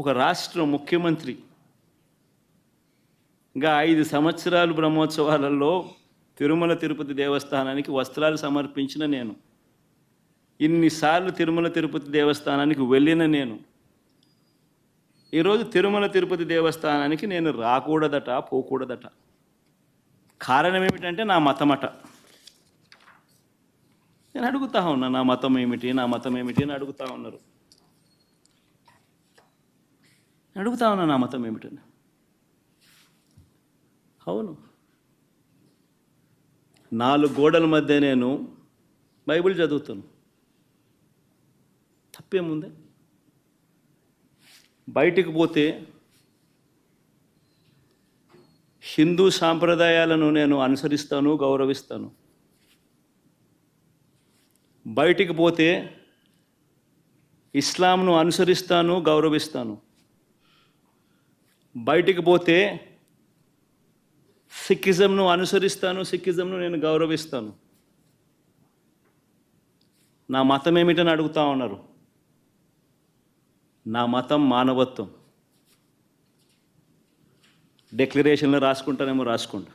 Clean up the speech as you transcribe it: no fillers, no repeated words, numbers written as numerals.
ఒక రాష్ట్ర ముఖ్యమంత్రిగా 5 సంవత్సరాలు బ్రహ్మోత్సవాలలో తిరుమల తిరుపతి దేవస్థానానికి వస్త్రాలు సమర్పించిన నేను, ఇన్నిసార్లు తిరుమల తిరుపతి దేవస్థానానికి వెళ్ళిన నేను, ఈరోజు తిరుమల తిరుపతి దేవస్థానానికి నేను రాకూడదట, పోకూడదట. కారణం ఏమిటంటే నా మతమట. నేను అడుగుతా ఉన్నా, నా మతం ఏమిటి, నా మతం ఏమిటి అని అడుగుతా ఉన్నారు. అడుగుతా ఉన్నా నా మతం ఏమిటని. అవును, 4 గోడల మధ్య నేను బైబిల్ చదువుతాను. తప్పేముంది? బయటికి పోతే హిందూ సాంప్రదాయాలను నేను అనుసరిస్తాను, గౌరవిస్తాను. బయటికి పోతే ఇస్లాంను అనుసరిస్తాను, గౌరవిస్తాను. బయటికి పోతే సిక్కిజంను అనుసరిస్తాను, సిక్కిజంను నేను గౌరవిస్తాను. నా మతం ఏమిటని అడుగుతా ఉన్నారు. నా మతం మానవత్వం. డిక్లరేషన్లో రాసుకుంటానేమో రాసుకోండి.